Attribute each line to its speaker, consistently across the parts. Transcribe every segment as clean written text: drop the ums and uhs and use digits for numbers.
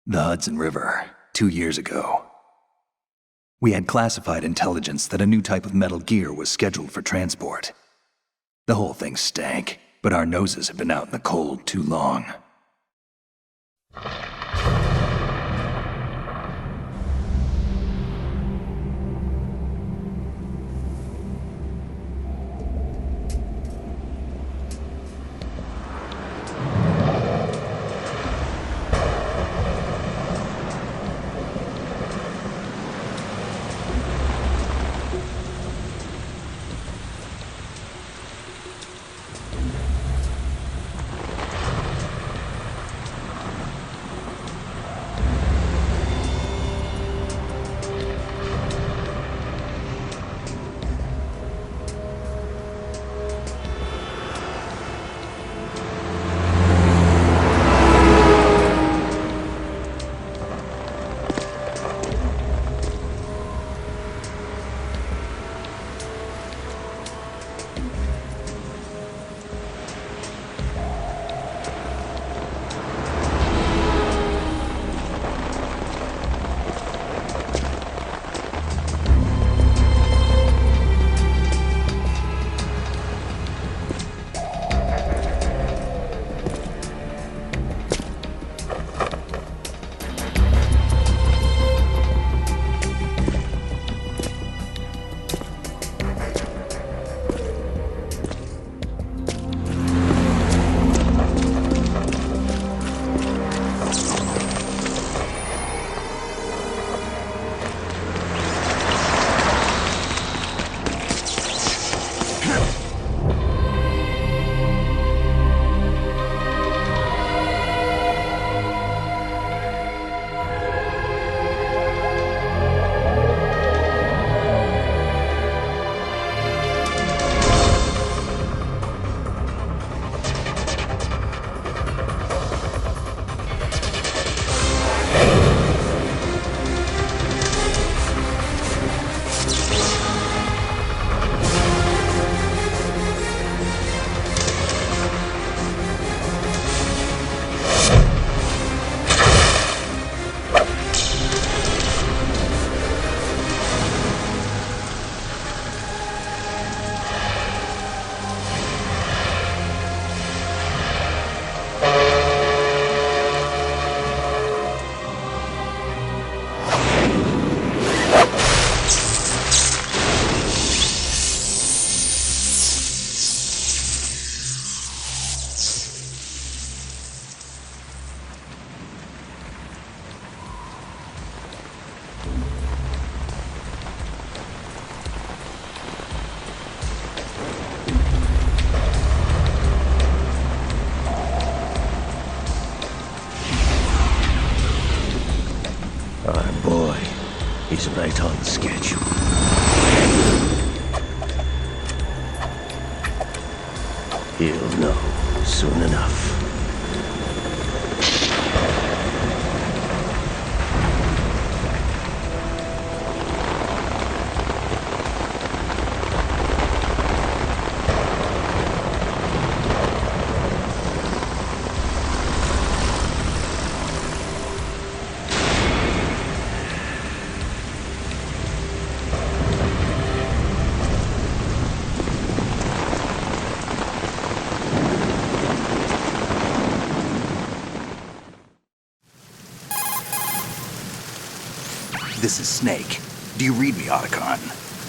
Speaker 1: The Hudson River, 2 years ago. We had classified intelligence that a new type of metal gear was scheduled for transport. The whole thing stank, but our noses had been out in the cold too long.
Speaker 2: Our boy is right on schedule. He'll know soon enough.
Speaker 1: This is Snake. Do you read me, Otacon?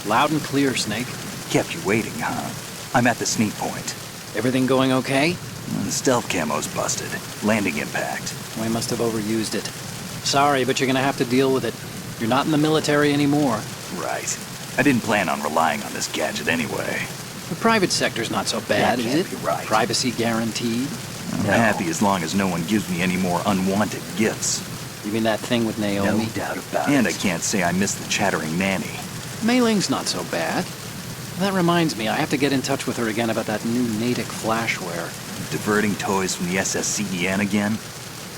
Speaker 3: Loud and clear, Snake.
Speaker 1: Kept you waiting, huh? I'm at the sneak point.
Speaker 3: Everything going okay?
Speaker 1: The stealth camo's busted. Landing impact.
Speaker 3: We must have overused it. Sorry, but you're gonna have to deal with it. You're not in the military anymore.
Speaker 1: Right. I didn't plan on relying on this gadget anyway.
Speaker 3: The private sector's not so bad,
Speaker 1: That
Speaker 3: is
Speaker 1: can't
Speaker 3: it?
Speaker 1: be right.
Speaker 3: Privacy guaranteed?
Speaker 1: I'm happy as long as no one gives me any more unwanted gifts.
Speaker 3: You mean that thing with Naomi?
Speaker 1: No doubt about it. And I can't say I miss the chattering nanny.
Speaker 3: Mei Ling's not so bad. That reminds me, I have to get in touch with her again about that new Natick flashware.
Speaker 1: Diverting toys from the SSCEN again?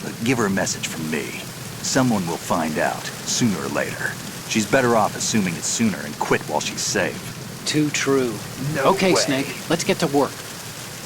Speaker 1: But give her a message from me. Someone will find out, sooner or later. She's better off assuming it sooner and quit while she's safe.
Speaker 3: Too true.
Speaker 1: No
Speaker 3: Okay,
Speaker 1: way.
Speaker 3: Snake, let's get to work.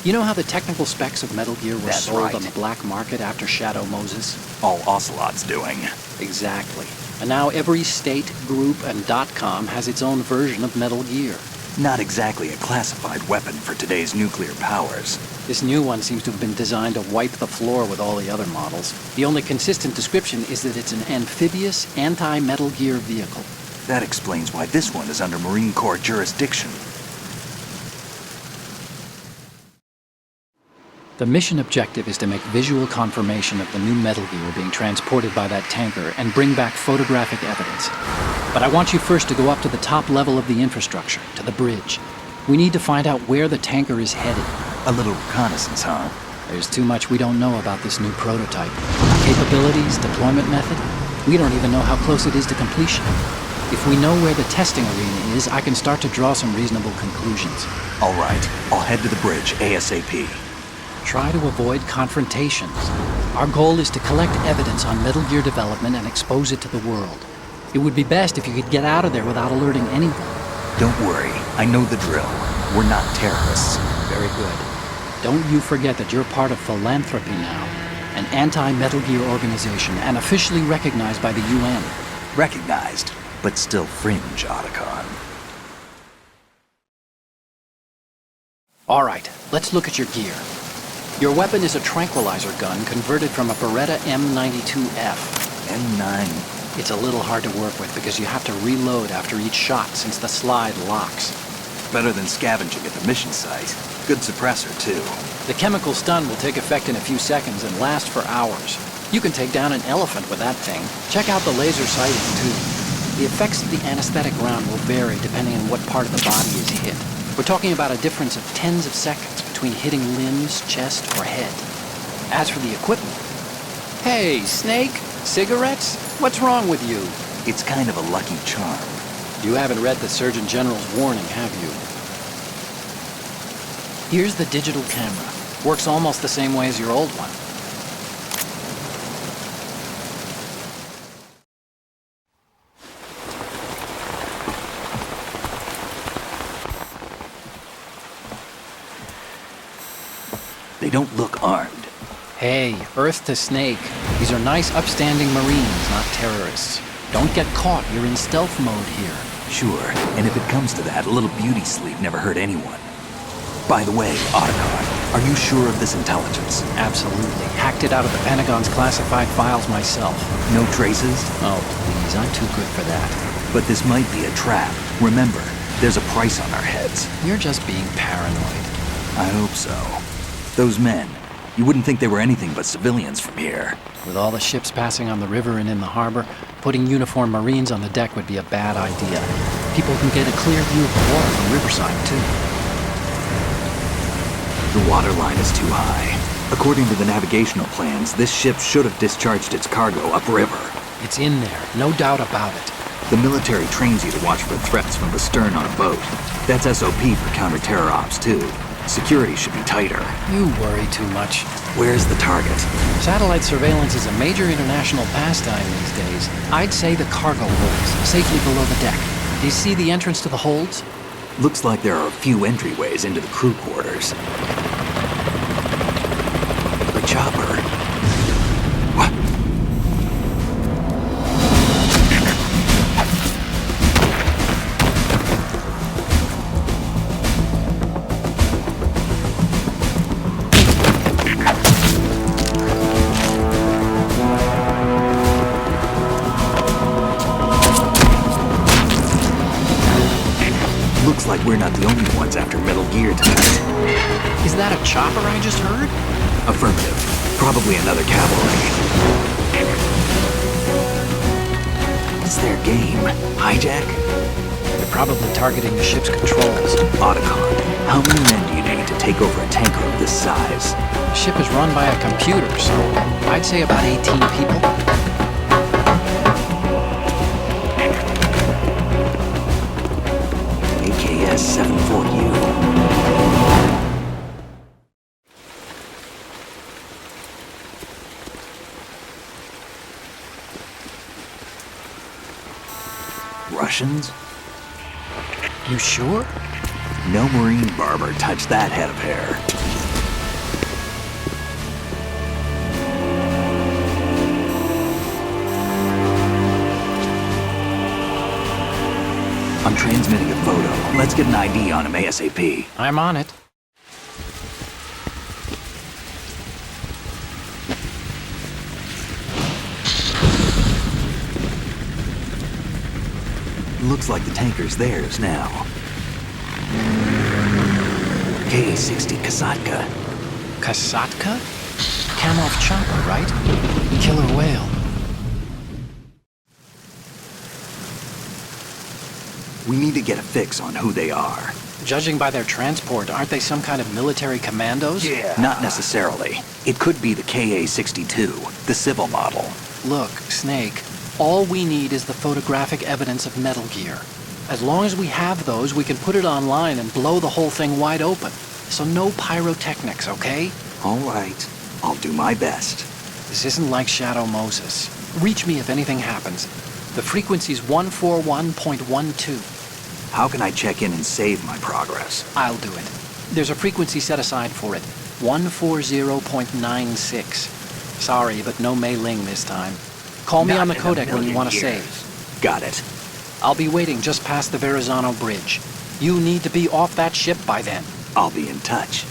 Speaker 3: You know how the technical specs of Metal Gear were
Speaker 1: That's
Speaker 3: sold
Speaker 1: right.
Speaker 3: on the black market after Shadow Moses?
Speaker 1: All Ocelot's doing.
Speaker 3: Exactly. And now every state, group, and .com has its own version of Metal Gear.
Speaker 1: Not exactly a classified weapon for today's nuclear powers.
Speaker 3: This new one seems to have been designed to wipe the floor with all the other models. The only consistent description is that it's an amphibious, anti-Metal Gear vehicle.
Speaker 1: That explains why this one is under Marine Corps jurisdiction.
Speaker 3: The mission objective is to make visual confirmation of the new Metal Gear being transported by that tanker and bring back photographic evidence. But I want you first to go up to the top level of the infrastructure, to the bridge. We need to find out where the tanker is headed.
Speaker 1: A little reconnaissance, huh?
Speaker 3: There's too much we don't know about this new prototype. Capabilities, deployment method. We don't even know how close it is to completion. If we know where the testing arena is, I can start to draw some reasonable conclusions.
Speaker 1: All right, I'll head to the bridge ASAP.
Speaker 3: Try to avoid confrontations. Our goal is to collect evidence on Metal Gear development and expose it to the world. It would be best if you could get out of there without alerting anyone.
Speaker 1: Don't worry, I know the drill. We're not terrorists.
Speaker 3: Very good. Don't you forget that you're part of Philanthropy now, an anti-Metal Gear organization and officially recognized by the UN.
Speaker 1: Recognized, but still fringe, Otacon.
Speaker 3: All right, let's look at your gear. Your weapon is a tranquilizer gun converted from a Beretta M92F.
Speaker 1: M9.
Speaker 3: It's a little hard to work with because you have to reload after each shot since the slide locks.
Speaker 1: Better than scavenging at the mission site. Good suppressor, too.
Speaker 3: The chemical stun will take effect in a few seconds and last for hours. You can take down an elephant with that thing. Check out the laser sighting, too. The effects of the anesthetic round will vary depending on what part of the body is hit. We're talking about a difference of tens of seconds between hitting limbs, chest, or head. As for the equipment... Hey, Snake? Cigarettes? What's wrong with you?
Speaker 1: It's kind of a lucky charm.
Speaker 3: You haven't read the Surgeon General's warning, have you? Here's the digital camera. Works almost the same way as your old one.
Speaker 1: They don't look armed.
Speaker 3: Hey, Earth to Snake. These are nice, upstanding Marines, not terrorists. Don't get caught. You're in stealth mode here.
Speaker 1: Sure, and if it comes to that, a little beauty sleep never hurt anyone. By the way, Otacon, are you sure of this intelligence?
Speaker 3: Absolutely. Hacked it out of the Pentagon's classified files myself.
Speaker 1: No traces?
Speaker 3: Oh, please. I'm too good for that.
Speaker 1: But this might be a trap. Remember, there's a price on our heads.
Speaker 3: You're just being paranoid.
Speaker 1: I hope so. Those men, you wouldn't think they were anything but civilians from here.
Speaker 3: With all the ships passing on the river and in the harbor, putting uniformed Marines on the deck would be a bad idea. People can get a clear view of the water from Riverside, too.
Speaker 1: The water line is too high. According to the navigational plans, this ship should have discharged its cargo upriver.
Speaker 3: It's in there, no doubt about it.
Speaker 1: The military trains you to watch for threats from the stern on a boat. That's SOP for counter-terror ops, too. Security should be tighter.
Speaker 3: You worry too much.
Speaker 1: Where's the target?
Speaker 3: Satellite surveillance is a major international pastime these days. I'd say the cargo holds, safely below the deck. Do you see the entrance to the holds?
Speaker 1: Looks like there are a few entryways into the crew quarters. A chopper. What? Looks like we're not the only ones after Metal Gear tonight.
Speaker 3: Is that a chopper I just heard?
Speaker 1: Affirmative. Probably another cavalry. What's their game? Hijack?
Speaker 3: They're probably targeting the ship's controls.
Speaker 1: Otacon, how many men do you need to take over a tanker of this size?
Speaker 3: The ship is run by a computer, so I'd say about 18 people.
Speaker 1: AKS 74U. Russians?
Speaker 3: You sure?
Speaker 1: No Marine barber touched that head of hair. I'm transmitting a photo. Let's get an ID on him ASAP.
Speaker 3: I'm on it.
Speaker 1: Looks like the tanker's theirs now. KA-60 Kasatka.
Speaker 3: Kasatka? Kamov chopper, right? Killer whale.
Speaker 1: We need to get a fix on who they are.
Speaker 3: Judging by their transport, aren't they some kind of military commandos?
Speaker 1: Yeah. Not necessarily. It could be the KA-62, the civil model.
Speaker 3: Look, Snake, all we need is the photographic evidence of Metal Gear. As long as we have those, we can put it online and blow the whole thing wide open. So no pyrotechnics, okay?
Speaker 1: All right. I'll do my best.
Speaker 3: This isn't like Shadow Moses. Reach me if anything happens. The frequency's 141.12.
Speaker 1: How can I check in and save my progress?
Speaker 3: I'll do it. There's a frequency set aside for it. 140.96. Sorry, but no Mei Ling this time. Call me
Speaker 1: Not
Speaker 3: on the
Speaker 1: in a
Speaker 3: codec when you
Speaker 1: million
Speaker 3: want to
Speaker 1: years.
Speaker 3: save.
Speaker 1: Got it.
Speaker 3: I'll be waiting just past the Verrazano Bridge. You need to be off that ship by then.
Speaker 1: I'll be in touch.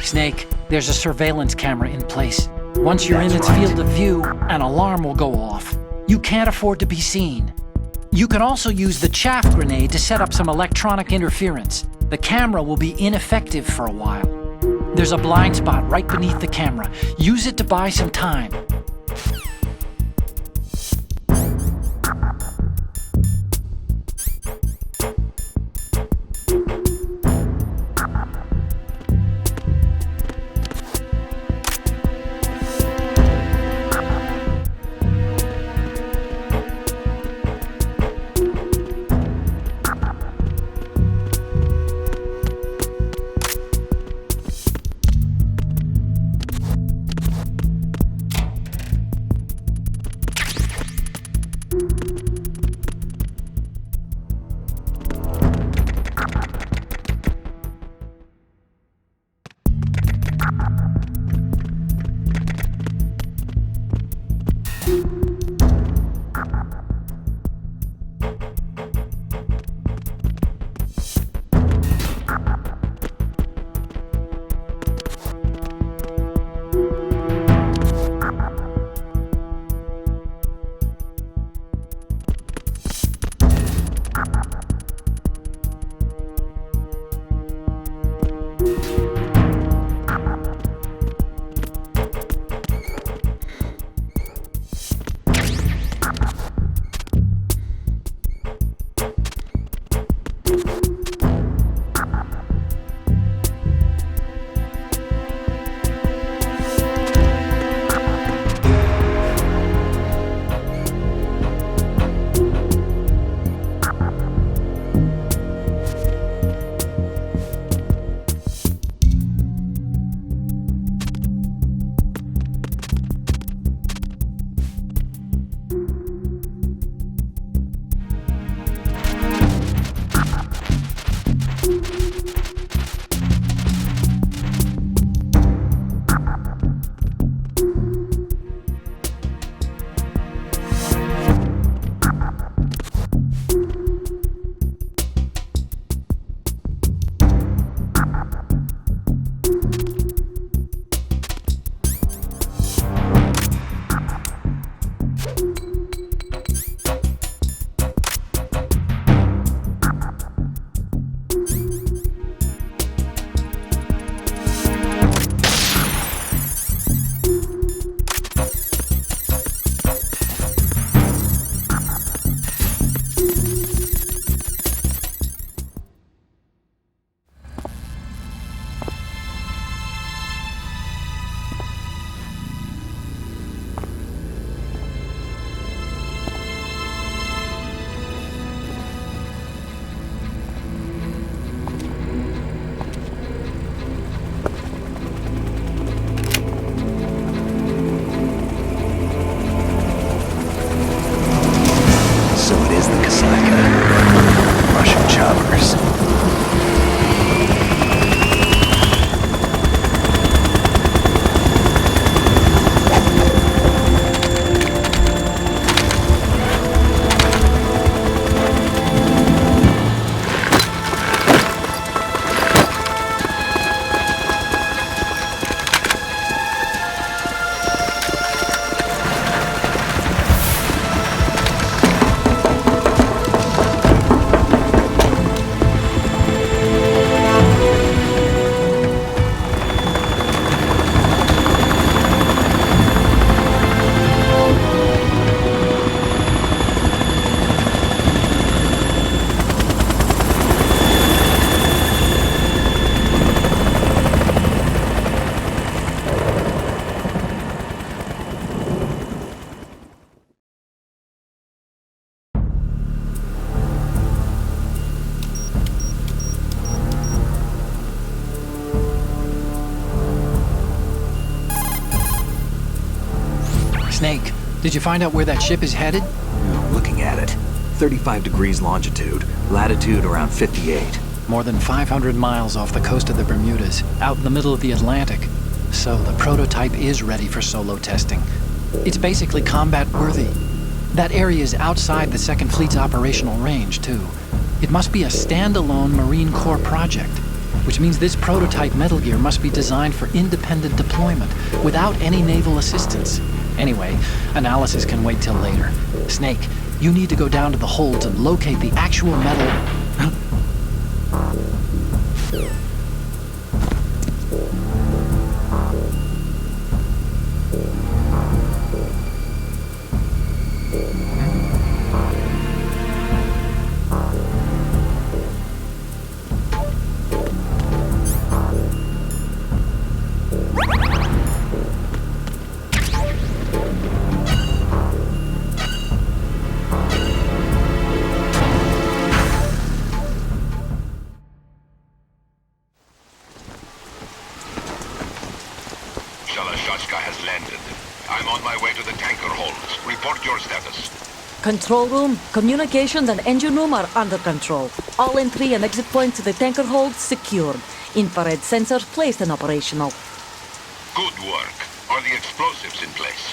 Speaker 3: Snake, there's a surveillance camera in place. Once you're in its field of view, an alarm will go off. You can't afford to be seen. You can also use the chaff grenade to set up some electronic interference. The camera will be ineffective for a while. There's a blind spot right beneath the camera. Use it to buy some time. Snake, did you find out where that ship is headed?
Speaker 1: Looking at it. 35 degrees longitude, latitude around 58.
Speaker 3: More than 500 miles off the coast of the Bermudas, out in the middle of the Atlantic. So the prototype is ready for solo testing. It's basically combat-worthy. That area is outside the Second Fleet's operational range, too. It must be a standalone Marine Corps project, which means this prototype Metal Gear must be designed for independent deployment, without any naval assistance. Anyway, analysis can wait till later. Snake, you need to go down to the holds and locate the actual metal...
Speaker 4: Shalashashka has landed. I'm on my way to the tanker holds. Report your status.
Speaker 5: Control room, communications and engine room are under control. All entry and exit points to the tanker hold secured. Infrared sensors placed and operational.
Speaker 4: Good work. Are the explosives in place?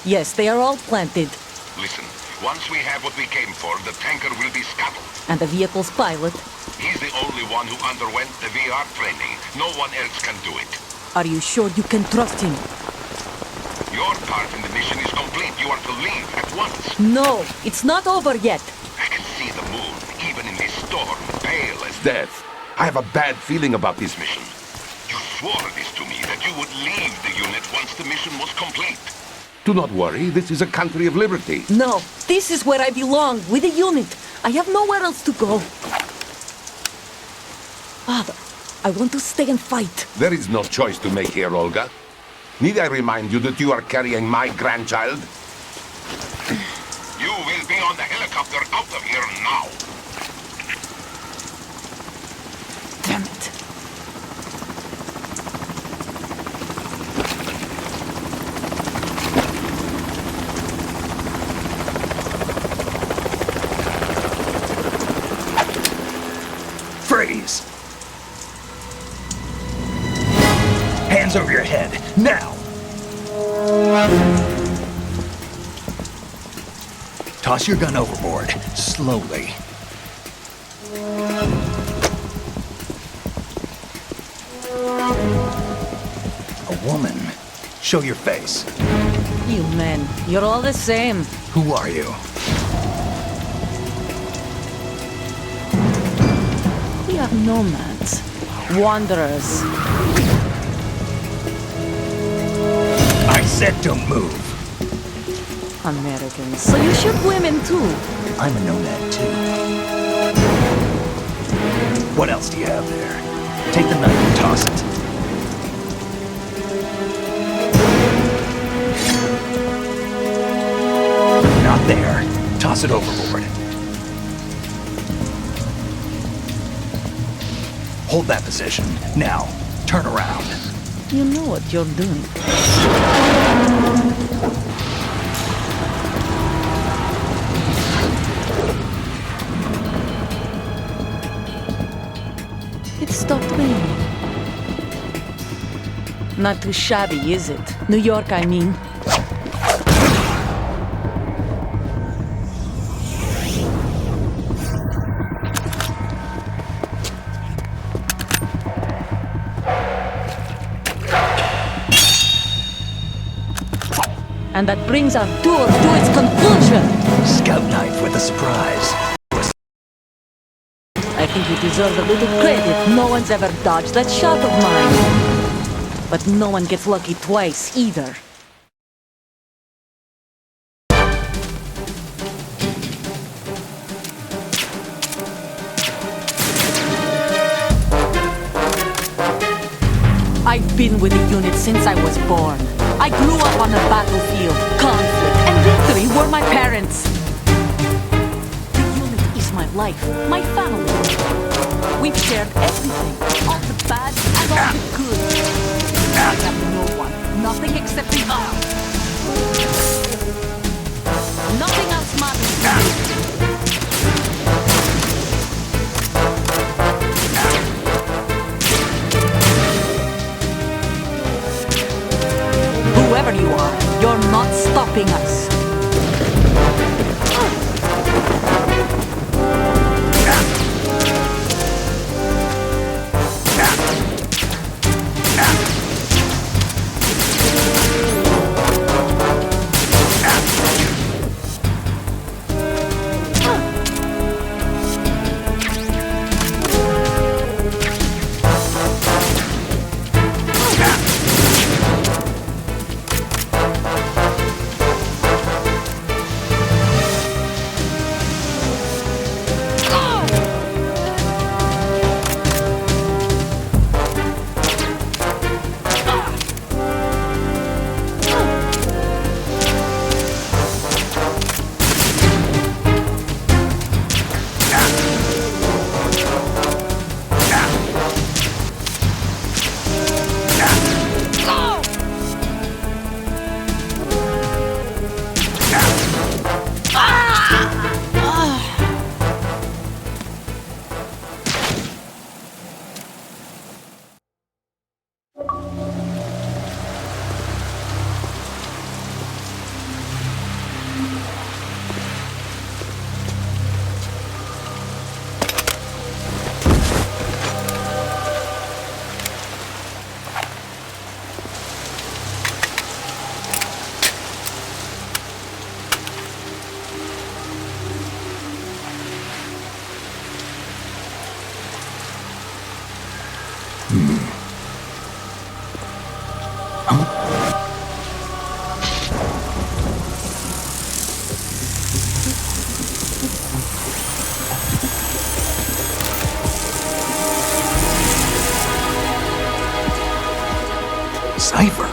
Speaker 5: Yes, they are all planted.
Speaker 4: Listen, once we have what we came for, the tanker will be scuttled.
Speaker 5: And the vehicle's pilot.
Speaker 4: He's the only one who underwent the VR training. No one else can do it.
Speaker 5: Are you sure you can trust him?
Speaker 4: Your part in the mission is complete. You are to leave at once.
Speaker 5: No, it's not over yet.
Speaker 4: I can see the moon, even in this storm, pale as death. I have a bad feeling about this mission. You swore this to me, that you would leave the unit once the mission was complete. Do not worry, this is a country of liberty.
Speaker 5: No, this is where I belong, with the unit. I have nowhere else to go. Father, I want to stay and fight.
Speaker 4: There is no choice to make here, Olga. Need I remind you that you are carrying my grandchild? You will be on the helicopter out of here now.
Speaker 5: Damn it.
Speaker 1: Freeze! Hands over your head, now! Toss your gun overboard, slowly. A woman. Show your face.
Speaker 5: You men, you're all the same.
Speaker 1: Who are you?
Speaker 5: We are nomads. Wanderers.
Speaker 1: I said don't move.
Speaker 5: Americans. So you shoot women too?
Speaker 1: I'm a nomad too. What else do you have there? Take the knife and toss it. Not there. Toss it overboard. Hold that position. Now, turn around.
Speaker 5: You know what you're doing. It stopped raining. Not too shabby, is it? New York, I mean. And that brings our tour to its conclusion.
Speaker 1: Scout knife with a surprise.
Speaker 5: I think you deserve a little credit. No one's ever dodged that shot of mine. But no one gets lucky twice, either. I've been with the unit since I was born. I grew up on the battlefield. Conflict and victory were my parents. The unit is my life, my family. We've shared everything, all the bad and all the good. I have no one, nothing except the earth. Nothing else matters. Whoever you are, you're not stopping us.
Speaker 1: Cypher.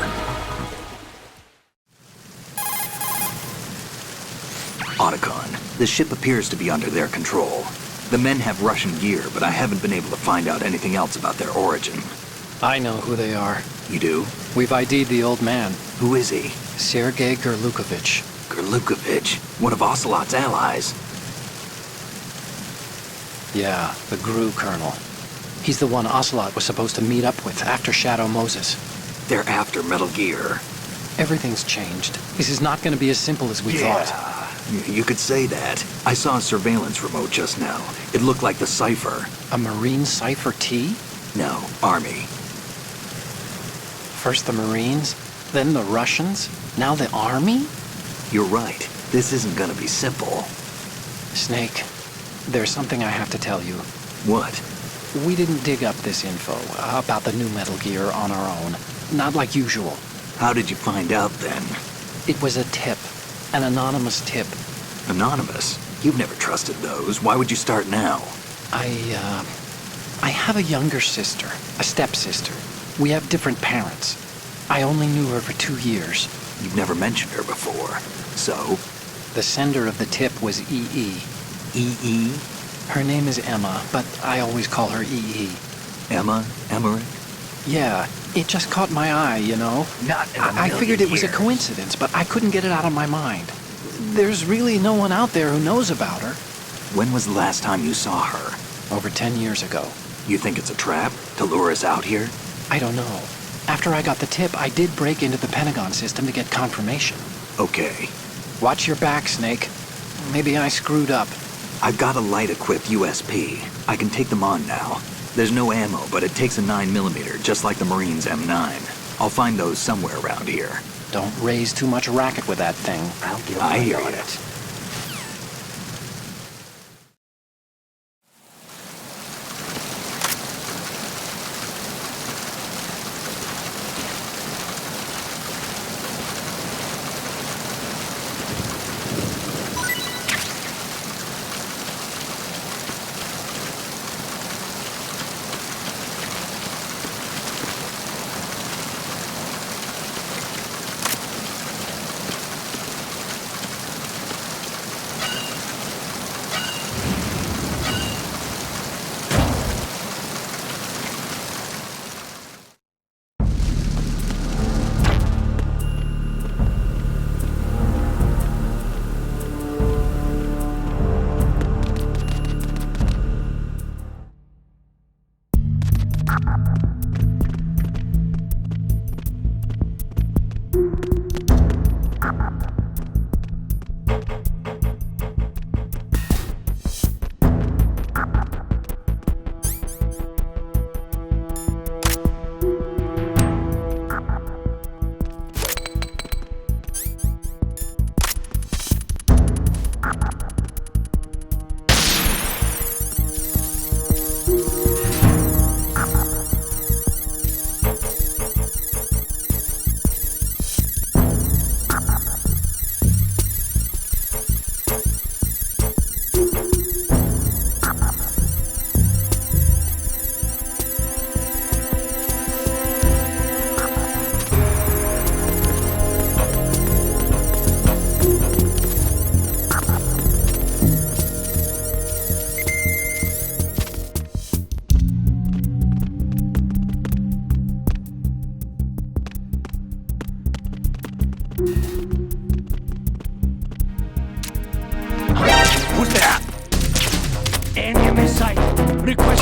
Speaker 1: Otacon, the ship appears to be under their control. The men have Russian gear, but I haven't been able to find out anything else about their origin.
Speaker 3: I know who they are.
Speaker 1: You do?
Speaker 3: We've ID'd the old man,
Speaker 1: Who is he?
Speaker 3: Sergei Gerlukovich.
Speaker 1: Gerlukovich, one of Ocelot's allies.
Speaker 3: Yeah, the GRU colonel. He's the one Ocelot was supposed to meet up with after Shadow Moses.
Speaker 1: They're after Metal Gear.
Speaker 3: Everything's changed. This is not going to be as simple as we thought.
Speaker 1: You could say that. I saw a surveillance remote just now. It looked like the Cypher.
Speaker 3: A Marine Cypher T?
Speaker 1: No, Army.
Speaker 3: First the Marines, then the Russians, now the Army?
Speaker 1: You're right. This isn't gonna be simple.
Speaker 3: Snake, there's something I have to tell you.
Speaker 1: What?
Speaker 3: We didn't dig up this info about the new Metal Gear on our own. Not like usual.
Speaker 1: How did you find out then?
Speaker 3: It was a tip. An anonymous tip.
Speaker 1: Anonymous? You've never trusted those. Why would you start now?
Speaker 3: I have a younger sister, a stepsister. We have different parents. I only knew her for 2 years.
Speaker 1: You've never mentioned her before. So?
Speaker 3: The sender of the tip was EE.
Speaker 1: EE?
Speaker 3: Her name is Emma, but I always call her EE.
Speaker 1: Emma? Emmerich?
Speaker 3: Yeah, it just caught my eye, you know?
Speaker 1: Not in a
Speaker 3: I figured it was a
Speaker 1: million years.
Speaker 3: coincidence, but I couldn't get it out of my mind. There's really no one out there who knows about her.
Speaker 1: When was the last time you saw her?
Speaker 3: Over 10 years ago.
Speaker 1: You think it's a trap to lure us out here?
Speaker 3: I don't know. After I got the tip, I did break into the Pentagon system to get confirmation.
Speaker 1: Okay.
Speaker 3: Watch your back, Snake. Maybe I screwed up.
Speaker 1: I've got a light-equipped USP. I can take them on now. There's no ammo, but it takes a 9mm, just like the Marines' M9. I'll find those somewhere around here.
Speaker 3: Don't raise too much racket with that thing.
Speaker 1: I hear you.
Speaker 2: Who's there? Enemy sight. Request.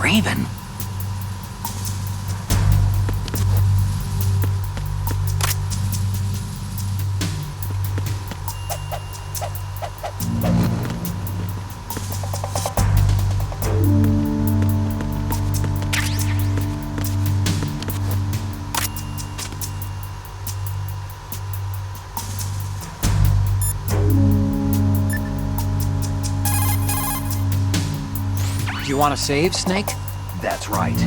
Speaker 1: Raven?
Speaker 3: You want to save, Snake?
Speaker 1: That's right.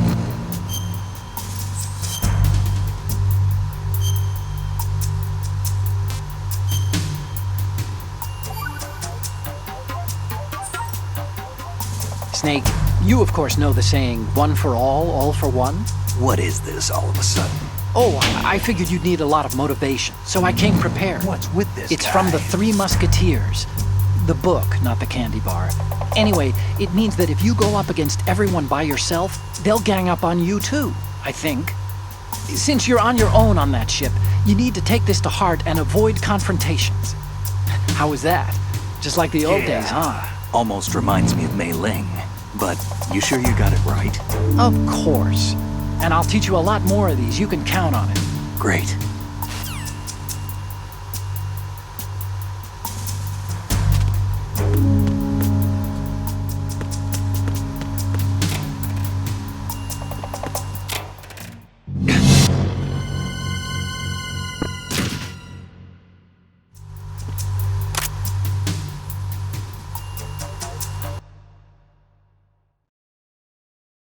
Speaker 3: Snake, you of course know the saying, one for all for one?
Speaker 1: What is this all of a sudden?
Speaker 3: Oh, I figured you'd need a lot of motivation, so I came prepared.
Speaker 1: What's with this
Speaker 3: It's
Speaker 1: guy?
Speaker 3: from the Three Musketeers. The book, not the candy bar. Anyway, it means that if you go up against everyone by yourself, they'll gang up on you too, I think. Since you're on your own on that ship, you need to take this to heart and avoid confrontations. How was that? Just like the old days, huh?
Speaker 1: Almost reminds me of Mei Ling. But you sure you got it right?
Speaker 3: Of course. And I'll teach you a lot more of these. You can count on it.
Speaker 1: Great.